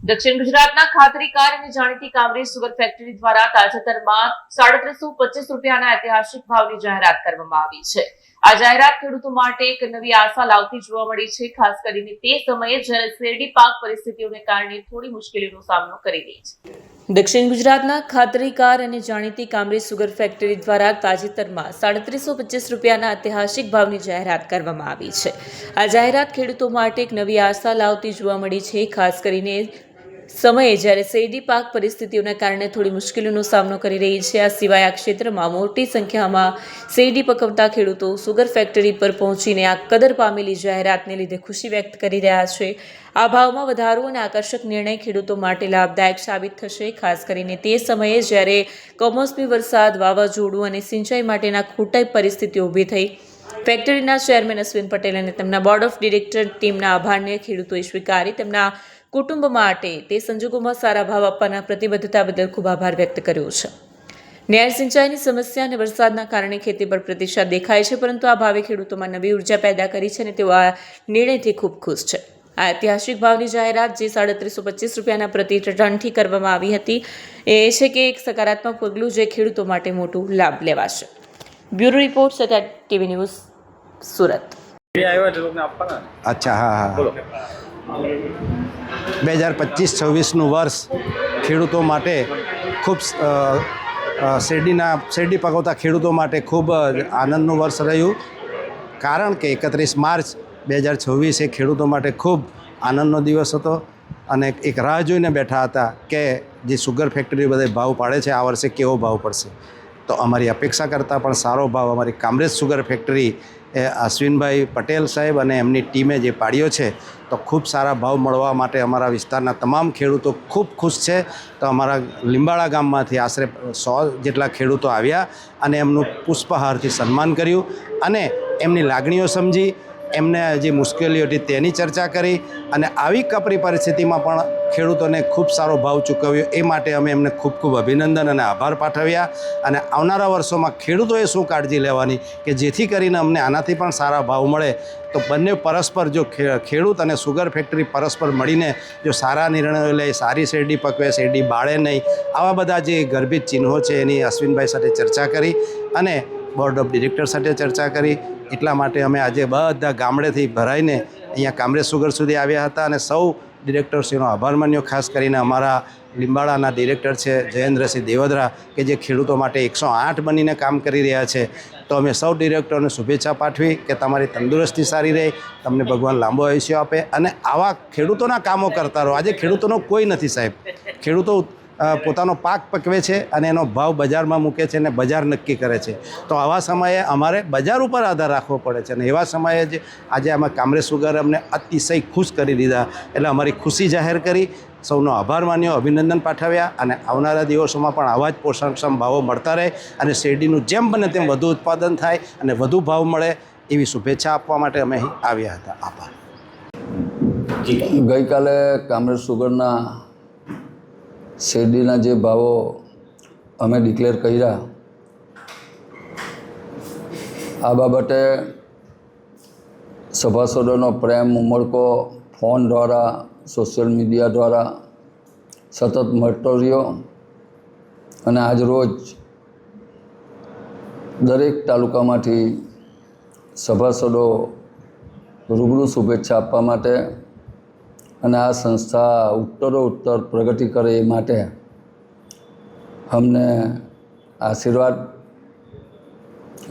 દક્ષિણ ગુજરાતના ખાતરીકાર અને જાણીતી કામરેજ સુગર ફેક્ટરી દ્વારા તાજેતરમાં 350 રૂપિયાના ઐતિહાસિક ભાવની જાહેરાત કરવામાં આવી છે। આ જાહેરાત ખેડૂતો માટે એક નવી આશા લાવતી જોવા મળી છે, ખાસ કરીને તે સમયે જ્યારે શેરડી પાક પરિસ્થિતિઓને કારણે થોડી મુશ્કેલીનો સામનો કરી રહી છે। દક્ષિણ ગુજરાતના ખાતરીકાર અને જાણીતી કામરેજ સુગર ફેક્ટરી દ્વારા તાજેતરમાં 350 રૂપિયાના ઐતિહાસિક ભાવની જાહેરાત કરવામાં આવી છે। આ જાહેરાત ખેડૂતો માટે એક નવી આશા લાવતી જોવા મળી છે, ખાસ કરીને સમયે જ્યારે શેરડી પાક પરિસ્થિતિઓને કારણે થોડી મુશ્કેલીનો સામનો કરી રહી છે। આ સિવાય આ ક્ષેત્રમાં મોટી સંખ્યામાં શેરડી પકવતા ખેડૂતો સુગર ફેક્ટરી પર પહોંચીને આ કદર પામેલી જાહેરાતને લીધે ખુશી વ્યક્ત કરી રહ્યા છે। આ ભાવમાં વધારો અને આકર્ષક નિર્ણય ખેડૂતો માટે લાભદાયક સાબિત થશે, ખાસ કરીને તે સમયે જ્યારે કમોસમી વરસાદ, વાવાઝોડું અને સિંચાઈ માટેના ખોટી પરિસ્થિતિઓ ઊભી થઈ। ફેક્ટરીના ચેરમેન અશ્વિન પટેલ અને તેમના બોર્ડ ઓફ ડિરેક્ટર ટીમના આભારને ખેડૂતોએ સ્વીકારી તેમના કુટુંબ માટે તે સંજોગોમાં સારા ભાવ આપવાના પ્રતિબદ્ધતા બદલ ખૂબ આભાર વ્યક્ત કર્યો છે। નહેર સિંચાઈની સમસ્યા અને વરસાદના કારણે ખેતી પર પ્રતિસાદ દેખાય છે, પરંતુ આ ભાવે ખેડૂતોમાં નવી ઉર્જા પેદા કરી છે અને તેઓ આ નિર્ણયથી ખૂબ ખુશ છે। આ ઐતિહાસિક ભાવની જાહેરાત જે 350 રૂપિયાના પ્રતિ ટનથી કરવામાં આવી હતી એ છે કે એક સકારાત્મક પગલું જે ખેડૂતો માટે મોટું લાભ લેવાશે। Bureau report Satya TV news Surat. અચ્છા, હા હા, 2025-26નું વર્ષ ખેડૂતો માટે ખૂબ શેરડી પકવતા ખેડૂતો માટે ખૂબ આનંદનું વર્ષ રહ્યું, કારણ કે 31 માર્ચ 2026 એ ખેડૂતો માટે ખૂબ આનંદનો દિવસ હતો અને એક રાહ જોઈને બેઠા હતા કે જે સુગર ફેક્ટરી બધે ભાવ પાડે છે આ વર્ષે કેવો ભાવ પડશે। તો અમારી અપેક્ષા કરતાં પણ સારો ભાવ અમારી કામરેજ સુગર ફેક્ટરી અશ્વિનભાઈ પટેલ સાહેબ અને એમની ટીમે જે પાડ્યો છે, તો ખૂબ સારા ભાવ મળવા માટે અમારા વિસ્તારના તમામ ખેડૂતો ખૂબ ખુશ છે। તો અમારા લીંબાળા ગામમાંથી આશરે 100 જેટલા ખેડૂતો આવ્યા અને એમનું પુષ્પહારથી સન્માન કર્યું અને એમની લાગણીઓ સમજી, એમને જે મુશ્કેલીઓ હતી તેની ચર્ચા કરી અને આવી કપરી પરિસ્થિતિમાં પણ ખેડૂતોને ખૂબ સારો ભાવ ચૂકવ્યો, એ માટે અમે એમને ખૂબ ખૂબ અભિનંદન અને આભાર પાઠવ્યા। અને આવનારા વર્ષોમાં ખેડૂતોએ શું કાળજી લેવાની કે જેથી કરીને અમને આનાથી પણ સારા ભાવ મળે, તો બંને પરસ્પર જો ખેડૂત અને સુગર ફેક્ટરી પરસ્પર મળીને જો સારા નિર્ણયો લે, સારી શેરડી પકવે, શેરડી બાળે નહીં, આવા બધા જે ગર્ભિત ચિહ્નો છે એની અશ્વિનભાઈ સાથે ચર્ચા કરી અને બોર્ડ ઓફ ડિરેક્ટર સાથે ચર્ચા કરી। એટલા માટે અમે આજે બધા ગામડેથી ભરાઈને અહીંયા કામરેજ સુગર સુધી આવ્યા હતા અને સૌ ડિરેક્ટરશ્રીનો આભાર માન્યો, ખાસ કરીને અમારા લીંબાળાના ડિરેક્ટર છે જયેન્દ્રસિંહ દેવદરા કે જે ખેડૂતો માટે 108 બનીને કામ કરી રહ્યા છે। તો અમે સૌ ડિરેક્ટરોને શુભેચ્છા પાઠવી કે તમારી તંદુરસ્તી સારી રહે, તમને ભગવાન લાંબો આયુષ્ય આપે અને આવા ખેડૂતોના કામો કરતા રહો। આજે ખેડૂતોનો કોઈ નથી સાહેબ, ખેડૂતો પોતાનો પાક પકવે છે અને એનો ભાવ બજારમાં મૂકે છે અને બજાર નક્કી કરે છે। તો આવા સમયે અમારે બજાર ઉપર આધાર રાખવો પડે છે અને એવા સમયે જ આજે અમે કામરેજ સુગર અમને અતિશય ખુશ કરી દીધા, એટલે અમારી ખુશી જાહેર કરી, સૌનો આભાર માન્યો, અભિનંદન પાઠવ્યા અને આવનારા દિવસોમાં પણ આવા જ પોષણક્ષમ ભાવો મળતા રહે અને શેરડીનું જેમ બને તેમ વધુ ઉત્પાદન થાય અને વધુ ભાવ મળે એવી શુભેચ્છા આપવા માટે અમે અહીં આવ્યા હતા। આભાર। ગઈકાલે કામરેજ સુગરના શેરડીના જે ભાવો અમે ડિક્લેર કર્યા, આ બાબતે સભાસદોનો પ્રેમ ઉમળકો ફોન દ્વારા, સોશિયલ મીડિયા દ્વારા સતત મળતો રહ્યો અને આજ રોજ દરેક તાલુકામાંથી સભાસદો રૂબરૂ શુભેચ્છા આપવા માટે અને આ સંસ્થા ઉત્તરોત્તર પ્રગતિ કરે એ માટે અમને આશીર્વાદ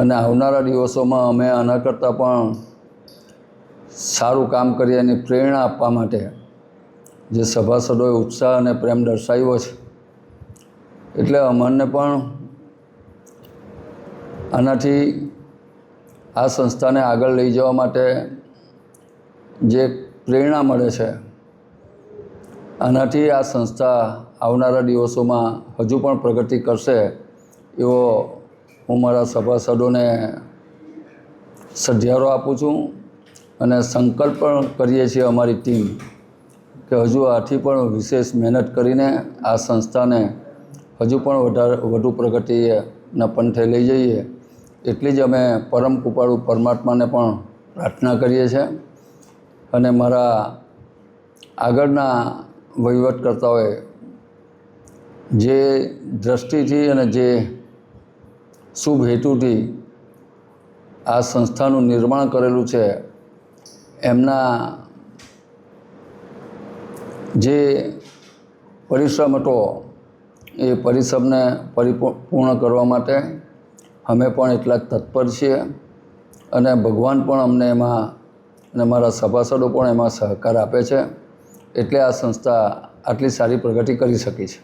અને આવનારા દિવસોમાં અમે આના કરતાં પણ સારું કામ કરીએ એની પ્રેરણા આપવા માટે જે સભાસદોએ ઉત્સાહ અને પ્રેમ દર્શાવ્યો છે, એટલે અમને પણ આનાથી આ સંસ્થાને આગળ લઈ જવા માટે જે પ્રેરણા મળે છે, આનાથી આ સંસ્થા આવનારા દિવસોમાં હજુ પણ પ્રગતિ કરશે એવો હું મારા સભાસદોને સધિયારો આપું છું અને સંકલ્પ પણ કરીએ છીએ અમારી ટીમ કે હજુ આથી પણ વિશેષ મહેનત કરીને આ સંસ્થાને હજુ પણ વધુ પ્રગતિના પંથે લઈ જઈએ, એટલી જ અમે પરમ કૃપાળુ પરમાત્માને પણ પ્રાર્થના કરીએ છીએ અને મારા આગળના વહીવટકર્તાઓએ જે દ્રષ્ટિથી અને જે શુભ હેતુથી આ સંસ્થાનું નિર્માણ કરેલું છે, એમના જે પરિશ્રમ હતો એ પરિશ્રમને પરિપૂર્ણ કરવા માટે અમે પણ એટલા જ તત્પર છીએ અને ભગવાન પણ અમને એમાં અને મારા સભાસદો પણ એમાં સહકાર આપે છે, એટલે આ સંસ્થા આટલી સારી પ્રગતિ કરી શકી છે.